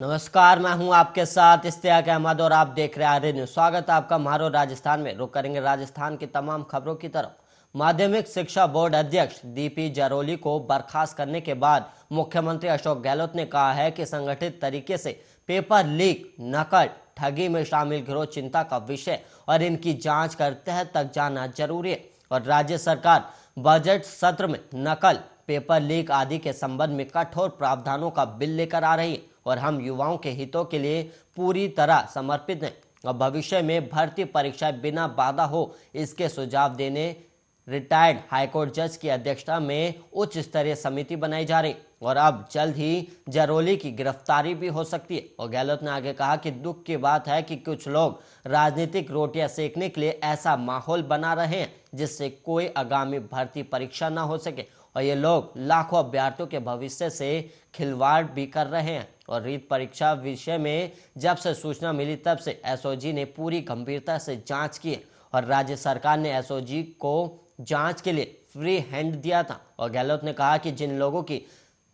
नमस्कार, मैं हूं आपके साथ इश्तियाक अहमद और आप देख रहे हैं आर्य न्यूज। स्वागत है आपका म्हारो राजस्थान में। रुक करेंगे राजस्थान की तमाम खबरों की तरफ। माध्यमिक शिक्षा बोर्ड अध्यक्ष डीपी जरोली को बर्खास्त करने के बाद मुख्यमंत्री अशोक गहलोत ने कहा है कि संगठित तरीके से पेपर लीक, नकल, ठगी में शामिल गिरोह चिंता का विषय और इनकी जांच कर तह तक जाना जरूरी है। और राज्य सरकार बजट सत्र में नकल, पेपर लीक आदि के संबंध में कठोर प्रावधानों का बिल लेकर आ रही है और हम युवाओं के हितों के लिए पूरी तरह समर्पित हैं और भविष्य में भर्ती परीक्षाएं बिना बाधा हो इसके सुझाव देने रिटायर्ड हाईकोर्ट जज की अध्यक्षता में उच्च स्तरीय समिति बनाई जा रही और अब जल्द ही जरोली की गिरफ्तारी भी हो सकती है। और गहलोत ने आगे कहा कि दुख की बात है कि कुछ लोग राजनीतिक रोटियां सेकने के लिए ऐसा माहौल बना रहे हैं जिससे कोई आगामी भर्ती परीक्षा ना हो सके और ये लोग लाखों अभ्यर्थियों के भविष्य से खिलवाड़ भी कर रहे हैं। और रीट परीक्षा विषय में जब से सूचना मिली तब से एसओजी ने पूरी गंभीरता से जांच की और राज्य सरकार ने एसओजी को जांच के लिए फ्री हैंड दिया था। और गहलोत ने कहा कि जिन लोगों की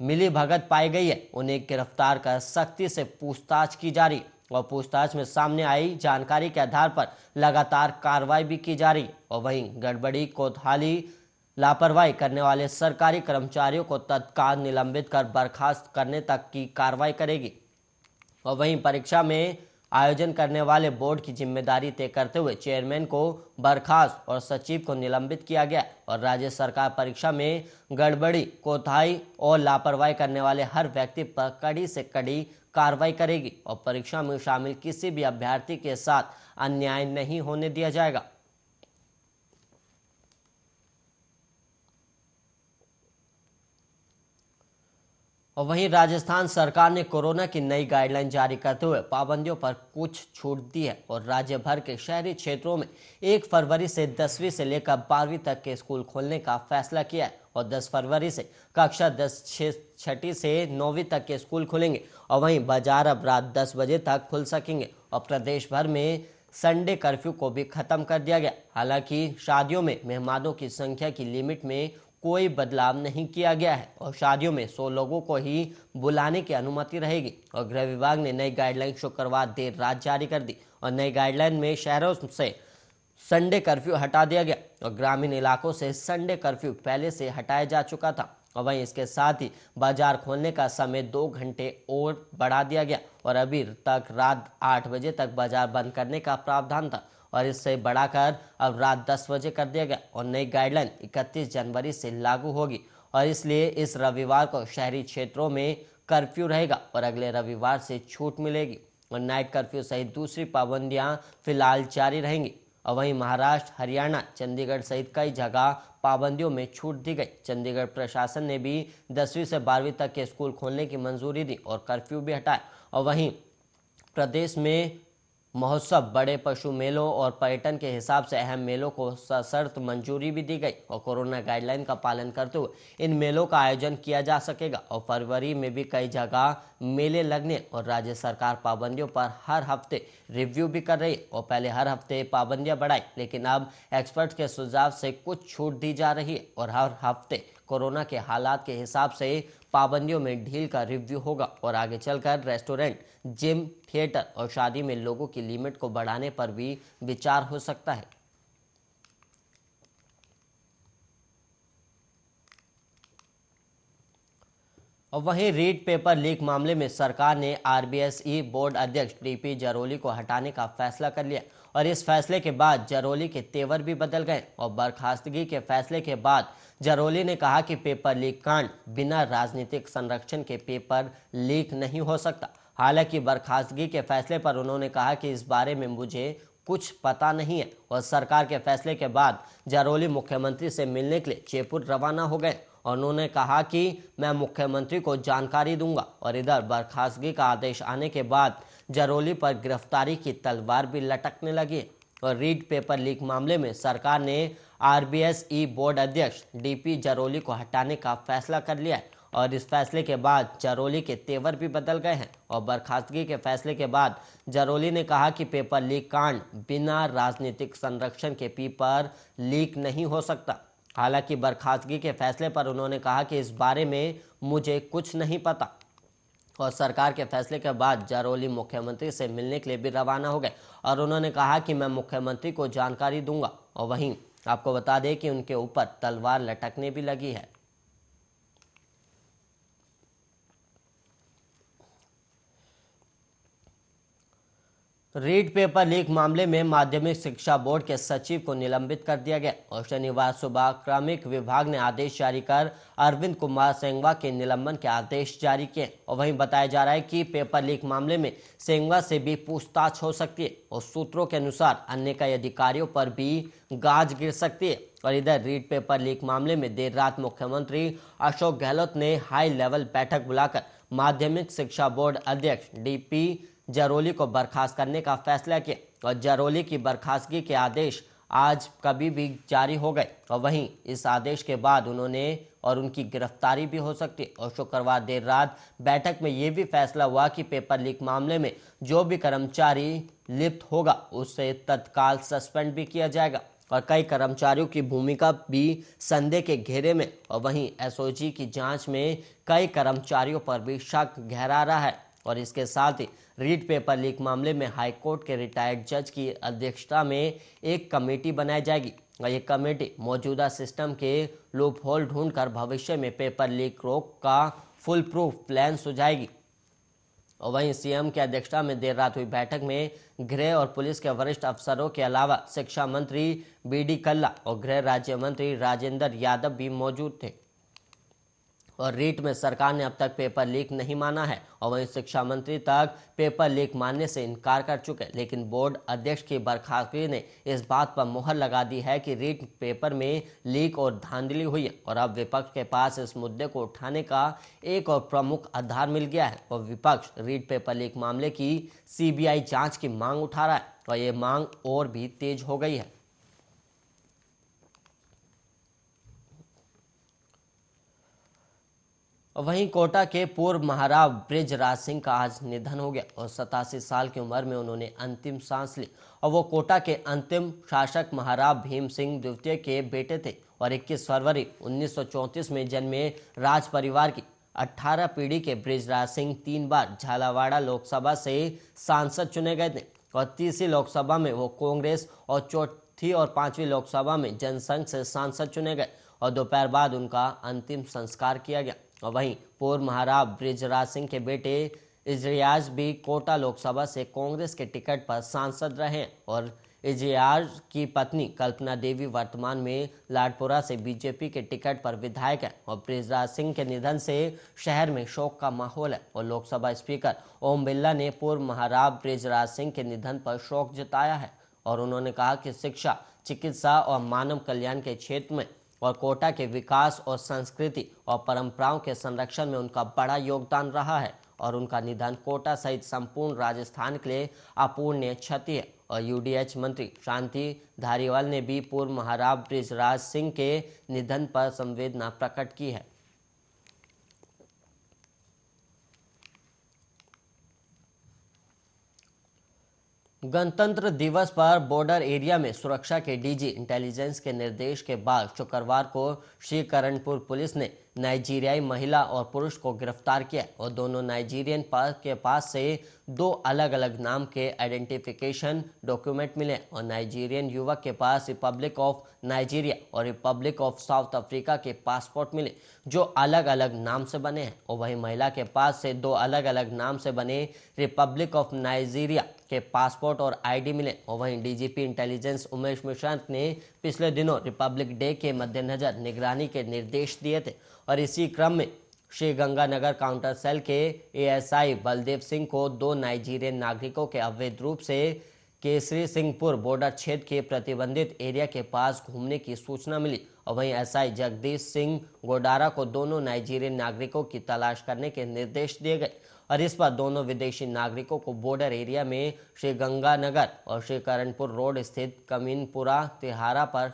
मिली भगत पाई गई है उन्हें गिरफ्तार कर सख्ती से पूछताछ की जा रही और पूछताछ में सामने आई जानकारी के आधार पर लगातार कार्रवाई भी की जा रही। और वहीं गड़बड़ी, कोतवाली, लापरवाही करने वाले सरकारी कर्मचारियों को तत्काल निलंबित कर बर्खास्त करने तक की कार्रवाई करेगी। और वहीं परीक्षा में आयोजन करने वाले बोर्ड की जिम्मेदारी तय करते हुए चेयरमैन को बर्खास्त और सचिव को निलंबित किया गया और राज्य सरकार परीक्षा में गड़बड़ी, कोताही और लापरवाही करने वाले हर व्यक्ति पर कड़ी से कड़ी कार्रवाई करेगी और परीक्षा में शामिल किसी भी अभ्यर्थी के साथ अन्याय नहीं होने दिया जाएगा। और वहीं राजस्थान सरकार ने कोरोना की नई गाइडलाइन जारी करते हुए पाबंदियों पर कुछ छूट दी है और राज्य भर के शहरी क्षेत्रों में 1 फरवरी से 10वीं से लेकर 12वीं तक के स्कूल खोलने का फैसला किया है और 10 फरवरी से कक्षा 10 छठी से 9वीं तक के स्कूल खुलेंगे और वहीं बाजार अब रात 10 बजे तक खुल सकेंगे और प्रदेश भर में संडे कर्फ्यू को भी खत्म कर दिया गया। हालांकि शादियों में मेहमानों की संख्या की लिमिट में कोई बदलाव नहीं किया गया है और शादियों में 100 लोगों को ही बुलाने की अनुमति रहेगी। और गृह विभाग ने नई गाइडलाइन शुक्रवार देर रात जारी कर दी और नई गाइडलाइन में शहरों से संडे कर्फ्यू हटा दिया गया और ग्रामीण इलाकों से संडे कर्फ्यू पहले से हटाया जा चुका था। और वहीं इसके साथ ही बाजार खोलने का समय 2 घंटे और बढ़ा दिया गया और अभी तक रात 8 बजे तक बाजार बंद करने का प्रावधान था और इससे बढ़ाकर अब रात 10 बजे कर दिया गया और नई गाइडलाइन 31 जनवरी से लागू होगी और इसलिए इस रविवार को शहरी क्षेत्रों में कर्फ्यू रहेगा और अगले रविवार से छूट मिलेगी और नाइट कर्फ्यू सहित दूसरी पाबंदियां फिलहाल जारी रहेंगी। और वहीं महाराष्ट्र, हरियाणा, चंडीगढ़ सहित कई जगह पाबंदियों में छूट दी गई। चंडीगढ़ प्रशासन ने भी 10वीं से 12वीं तक के स्कूल खोलने की मंजूरी दी और कर्फ्यू भी हटाया। और वहीं प्रदेश में महोत्सव, बड़े पशु मेलों और पर्यटन के हिसाब से अहम मेलों को सशर्त मंजूरी भी दी गई और कोरोना गाइडलाइन का पालन करते हुए इन मेलों का आयोजन किया जा सकेगा। और फरवरी में भी कई जगह मेले लगने और राज्य सरकार पाबंदियों पर हर हफ्ते रिव्यू भी कर रही है और पहले हर हफ्ते पाबंदियां बढ़ाई, लेकिन अब एक्सपर्ट के सुझाव से कुछ छूट दी जा रही है और हर हफ्ते कोरोना के हालात के हिसाब से पाबंदियों में ढील का रिव्यू होगा और आगे चलकर रेस्टोरेंट, जिम, थिएटर और शादी में लोगों की लिमिट को बढ़ाने पर भी विचार हो सकता है। और वहीं रीट पेपर लीक मामले में सरकार ने आरबीएसई बोर्ड अध्यक्ष डीपी जरोली को हटाने का फैसला कर लिया और इस फैसले के बाद जरोली के तेवर भी बदल गए और बर्खास्तगी के फैसले के बाद जरोली ने कहा कि पेपर लीक कांड बिना राजनीतिक संरक्षण के पेपर लीक नहीं हो सकता। हालांकि बर्खास्तगी के फैसले पर उन्होंने कहा कि इस बारे में मुझे कुछ पता नहीं है और सरकार के फैसले के बाद जरोली मुख्यमंत्री से मिलने के लिए जयपुर रवाना हो गए और उन्होंने कहा कि मैं मुख्यमंत्री को जानकारी दूंगा। और इधर बर्खास्तगी का आदेश आने के बाद जरोली पर गिरफ्तारी की तलवार भी लटकने लगी और रीट पेपर लीक मामले में सरकार ने आरबीएसई बोर्ड अध्यक्ष डीपी जरोली को हटाने का फैसला कर लिया है और इस फैसले के बाद जरोली के तेवर भी बदल गए हैं और बर्खास्तगी के फैसले के बाद जरोली ने कहा कि पेपर लीक कांड बिना राजनीतिक संरक्षण के पेपर लीक नहीं हो सकता। हालांकि बर्खास्तगी के फैसले पर उन्होंने कहा कि इस बारे में मुझे कुछ नहीं पता। और सरकार के फैसले के बाद जारौली मुख्यमंत्री से मिलने के लिए भी रवाना हो गए और उन्होंने कहा कि मैं मुख्यमंत्री को जानकारी दूंगा। और वहीं आपको बता दें कि उनके ऊपर तलवार लटकने भी लगी है। रीट पेपर लीक मामले में माध्यमिक शिक्षा बोर्ड के सचिव को निलंबित कर दिया गया और शनिवार सुबह क्रमिक विभाग ने आदेश जारी कर अरविंद कुमार सेंगवा के निलंबन के आदेश जारी किए। और वहीं बताया जा रहा है कि पेपर लीक मामले में सेंगवा से भी पूछताछ हो सकती है और सूत्रों के अनुसार अन्य कई अधिकारियों पर भी गाज गिर सकती है। और इधर रीट पेपर लीक मामले में देर रात मुख्यमंत्री अशोक गहलोत ने हाई लेवल बैठक बुलाकर माध्यमिक शिक्षा बोर्ड अध्यक्ष डीपी जारौली को बर्खास्त करने का फैसला किया और जारौली की बर्खास्तगी के आदेश आज कभी भी जारी हो गए। और वहीं इस आदेश के बाद उन्होंने और उनकी गिरफ्तारी भी हो सकती है। और शुक्रवार देर रात बैठक में यह भी फैसला हुआ कि पेपर लीक मामले में जो भी कर्मचारी लिप्त होगा उसे तत्काल सस्पेंड भी किया जाएगा और कई कर्मचारियों की भूमिका भी संदेह के घेरे में। और वहीं एसओजी की जांच में कई कर्मचारियों पर भी शक गहरा रहा है। और इसके साथ ही रीट पेपर लीक मामले में हाईकोर्ट के रिटायर्ड जज की अध्यक्षता में एक कमेटी बनाई जाएगी और ये कमेटी मौजूदा सिस्टम के लूप होल ढूंढकर भविष्य में पेपर लीक रोक का फुल प्रूफ प्लान सुझाएगी। और वहीं सीएम की अध्यक्षता में देर रात हुई बैठक में गृह और पुलिस के वरिष्ठ अफसरों के अलावा शिक्षा मंत्री बीडी कल्ला और गृह राज्य मंत्री राजेंद्र यादव भी मौजूद थे। और रीट में सरकार ने अब तक पेपर लीक नहीं माना है और वहीं शिक्षा मंत्री तक पेपर लीक मानने से इनकार कर चुके, लेकिन बोर्ड अध्यक्ष की बर्खास्तगी ने इस बात पर मुहर लगा दी है कि रीट पेपर में लीक और धांधली हुई है। और अब विपक्ष के पास इस मुद्दे को उठाने का एक और प्रमुख आधार मिल गया है और विपक्ष रीट पेपर लीक मामले की सीबीआई जांच की मांग उठा रहा है और ये मांग और भी तेज हो गई है। वहीं कोटा के पूर्व महाराव बृजराज सिंह का आज निधन हो गया और 87 साल की उम्र में उन्होंने अंतिम सांस ली। और वो कोटा के अंतिम शासक महाराव भीम सिंह द्वितीय के बेटे थे और 21 फरवरी 1934 में जन्मे राज परिवार की 18 पीढ़ी के बृजराज सिंह 3 बार झालावाड़ लोकसभा से सांसद चुने गए थे और तीसरी लोकसभा में वो कांग्रेस और चौथी और 5वीं लोकसभा में जनसंघ से सांसद चुने गए और दोपहर बाद उनका अंतिम संस्कार किया गया। और वहीं पूर्व महाराव बृजराज सिंह के बेटे इजरियाज भी कोटा लोकसभा से कांग्रेस के टिकट पर सांसद रहे और इजरियाज की पत्नी कल्पना देवी वर्तमान में लाडपुरा से बीजेपी के टिकट पर विधायक है। और बृजराज सिंह के निधन से शहर में शोक का माहौल है और लोकसभा स्पीकर ओम बिरला ने पूर्व महाराव बृजराज सिंह के निधन पर शोक जताया है और उन्होंने कहा कि शिक्षा, चिकित्सा और मानव कल्याण के क्षेत्र में और कोटा के विकास और संस्कृति और परंपराओं के संरक्षण में उनका बड़ा योगदान रहा है और उनका निधन कोटा सहित संपूर्ण राजस्थान के लिए अपूरणीय क्षति है। और यूडीएच मंत्री शांति धारीवाल ने भी पूर्व महाराव बृजराज सिंह के निधन पर संवेदना प्रकट की है। गणतंत्र दिवस पर बॉर्डर एरिया में सुरक्षा के डीजी इंटेलिजेंस के निर्देश के बाद शुक्रवार को श्रीकरणपुर पुलिस ने नाइजीरियाई महिला और पुरुष को गिरफ्तार किया और दोनों नाइजीरियन के पास से 2 अलग अलग नाम के आइडेंटिफिकेशन डॉक्यूमेंट मिले और नाइजीरियन युवक के पास रिपब्लिक ऑफ नाइजीरिया और रिपब्लिक ऑफ साउथ अफ्रीका के पासपोर्ट मिले जो अलग अलग नाम से बने हैं और वहीं महिला के पास से 2 अलग अलग नाम से बने रिपब्लिक ऑफ नाइजीरिया के पासपोर्ट और आईडी मिले। और वहीं डीजीपी इंटेलिजेंस उमेश मिश्रा ने पिछले दिनों रिपब्लिक डे के मद्देनजर निगरानी के निर्देश दिए थे और इसी क्रम में श्रीगंगानगर काउंटर सेल के एएसआई बलदेव सिंह को 2 नाइजीरियन नागरिकों के अवैध रूप से केसरी सिंहपुर बॉर्डर क्षेत्र के प्रतिबंधित एरिया के पास घूमने की सूचना मिली और वहीं एसआई जगदीश सिंह गोडारा को दोनों नाइजीरियन नागरिकों की तलाश करने के निर्देश दिए गए और इस पर दोनों विदेशी नागरिकों को बॉर्डर एरिया में श्रीगंगानगर और श्रीकरणपुर रोड स्थित कमीनपुरा तिहारा पर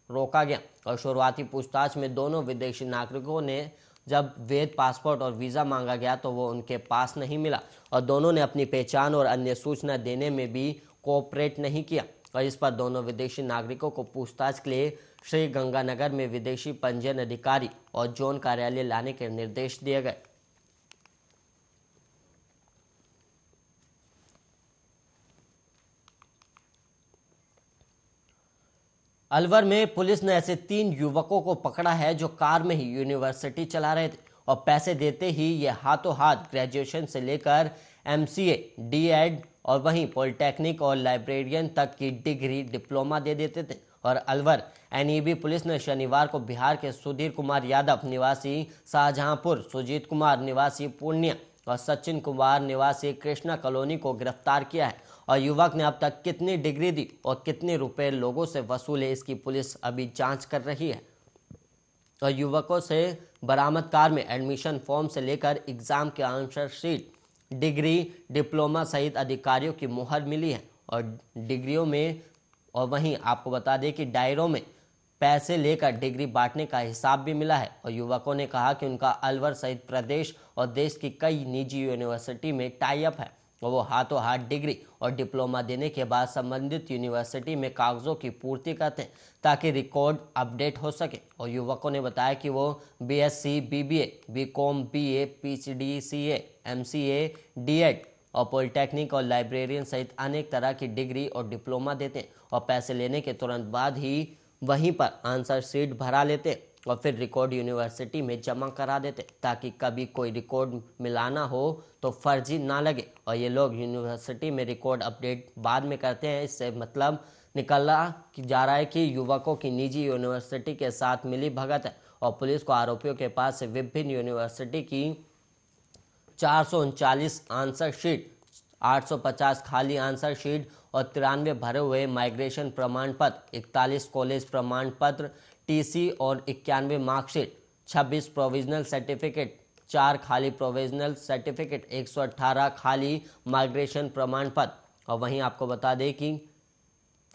रोका गया और शुरुआती पूछताछ में दोनों विदेशी नागरिकों ने जब वैध पासपोर्ट और वीज़ा मांगा गया तो वो उनके पास नहीं मिला और दोनों ने अपनी पहचान और अन्य सूचना देने में भी कोऑपरेट नहीं किया और इस पर दोनों विदेशी नागरिकों को पूछताछ के लिए श्रीगंगानगर में विदेशी पंजीयन अधिकारी और जोन कार्यालय लाने के निर्देश दिए गए। अलवर में पुलिस ने ऐसे 3 युवकों को पकड़ा है जो कार में ही यूनिवर्सिटी चला रहे थे और पैसे देते ही ये हाथों हाथ ग्रेजुएशन से लेकर एमसीए, डीएड और वहीं पॉलिटेक्निक और लाइब्रेरियन तक की डिग्री, डिप्लोमा दे देते थे। और अलवर एनईबी पुलिस ने शनिवार को बिहार के सुधीर कुमार यादव निवासी शाहजहांपुर, सुजीत कुमार निवासी पूर्णिया और सचिन कुमार निवासी कृष्णा कॉलोनी को गिरफ्तार किया है। और युवक ने अब तक कितनी डिग्री दी और कितने रुपए लोगों से वसूले, इसकी पुलिस अभी जांच कर रही है। और युवकों से बरामद कार में एडमिशन फॉर्म से लेकर एग्जाम के आंसर शीट, डिग्री, डिप्लोमा सहित अधिकारियों की मुहर मिली है। और डिग्रियों में और वहीं आपको बता दें कि डायरों में पैसे लेकर डिग्री बांटने का हिसाब भी मिला है। और युवकों ने कहा कि उनका अलवर सहित प्रदेश और देश की कई निजी यूनिवर्सिटी में टाई अप है और वो हाथों हाथ डिग्री और डिप्लोमा देने के बाद संबंधित यूनिवर्सिटी में कागजों की पूर्ति करते हैं ताकि रिकॉर्ड अपडेट हो सके। और युवकों ने बताया कि वो BSc, BBA, BCom, BA, PhD, CA, MCA, DEd और पॉलिटेक्निक और लाइब्रेरियन सहित अनेक तरह की डिग्री और डिप्लोमा देते हैं और पैसे लेने के तुरंत बाद ही वहीं पर आंसर शीट भरा लेते और फिर रिकॉर्ड यूनिवर्सिटी में जमा करा देते ताकि कभी कोई रिकॉर्ड मिलाना हो तो फर्जी ना लगे। और ये लोग यूनिवर्सिटी में रिकॉर्ड अपडेट बाद में करते हैं। इससे मतलब निकला जा रहा है कि युवकों की निजी यूनिवर्सिटी के साथ मिली भगत है। और पुलिस को आरोपियों के पास से विभिन्न यूनिवर्सिटी की 439 आंसर शीट, 850 खाली आंसर शीट और 93 भरे हुए माइग्रेशन प्रमाण पत्र, 41 कॉलेज प्रमाण पत्र, टीसी और 91 मार्कशीट, 26 प्रोविजनल सर्टिफिकेट, 4 खाली प्रोविजनल सर्टिफिकेट, 118 खाली माइग्रेशन प्रमाण पत्र। और वहीं आपको बता दें कि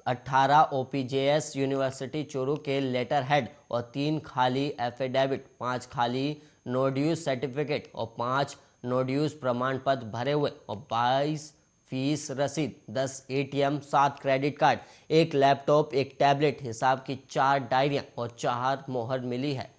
18 ओपीजेएस यूनिवर्सिटी चूरू के लेटर हेड और 3 खाली एफिडेविट, 5 खाली नोड्यूज सर्टिफिकेट और 5 नोड्यूज प्रमाण पत्र भरे हुए और 22 फीस रसीद, 10 ATM, 7 credit card, 1 laptop, 1 tablet, हिसाब की 4 डायरियां और 4 मोहर मिली है।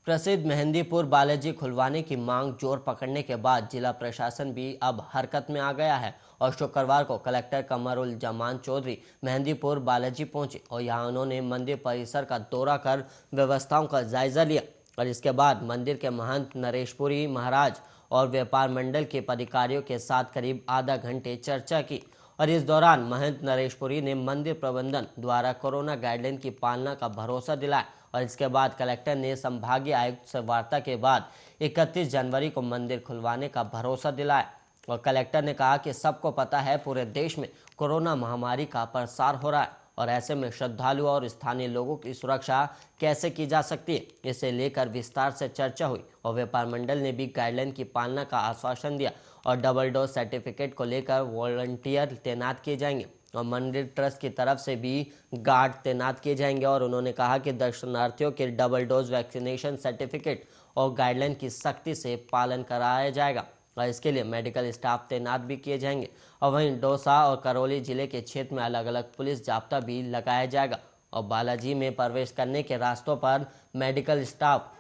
प्रसिद्ध मेहंदीपुर बालाजी खुलवाने की मांग जोर पकड़ने के बाद जिला प्रशासन भी अब हरकत में आ गया है और शुक्रवार को कलेक्टर कमरुल जमान चौधरी मेहंदीपुर बालाजी पहुंचे और यहां उन्होंने मंदिर परिसर का दौरा कर व्यवस्थाओं का जायजा लिया। और इसके बाद मंदिर के महंत नरेशपुरी महाराज और व्यापार मंडल के पदाधिकारियों के साथ करीब आधा घंटे चर्चा की। और इस दौरान महंत नरेशपुरी ने मंदिर प्रबंधन द्वारा कोरोना गाइडलाइन की पालना का भरोसा दिलाया। और इसके बाद कलेक्टर ने संभागीय आयुक्त से वार्ता के बाद 31 जनवरी को मंदिर खुलवाने का भरोसा दिलाया। और कलेक्टर ने कहा कि सबको पता है पूरे देश में कोरोना महामारी का प्रसार हो रहा है और ऐसे में श्रद्धालुओं और स्थानीय लोगों की सुरक्षा कैसे की जा सकती है, इसे लेकर विस्तार से चर्चा हुई। और व्यापार मंडल ने भी गाइडलाइन की पालना का आश्वासन दिया और डबल डोज सर्टिफिकेट को लेकर वॉलंटियर तैनात किए जाएंगे और मंदिर ट्रस्ट की तरफ से भी गार्ड तैनात किए जाएंगे। और उन्होंने कहा कि दर्शनार्थियों के डबल डोज वैक्सीनेशन सर्टिफिकेट और गाइडलाइन की सख्ती से पालन कराया जाएगा और इसके लिए मेडिकल स्टाफ तैनात भी किए जाएंगे। और वहीं दौसा और करौली जिले के क्षेत्र में अलग अलग पुलिस जाब्ता भी लगाया जाएगा और बालाजी में प्रवेश करने के रास्तों पर मेडिकल स्टाफ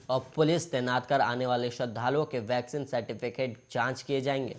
और पुलिस तैनात कर आने वाले श्रद्धालुओं के वैक्सीन सर्टिफिकेट जांच किए जाएंगे।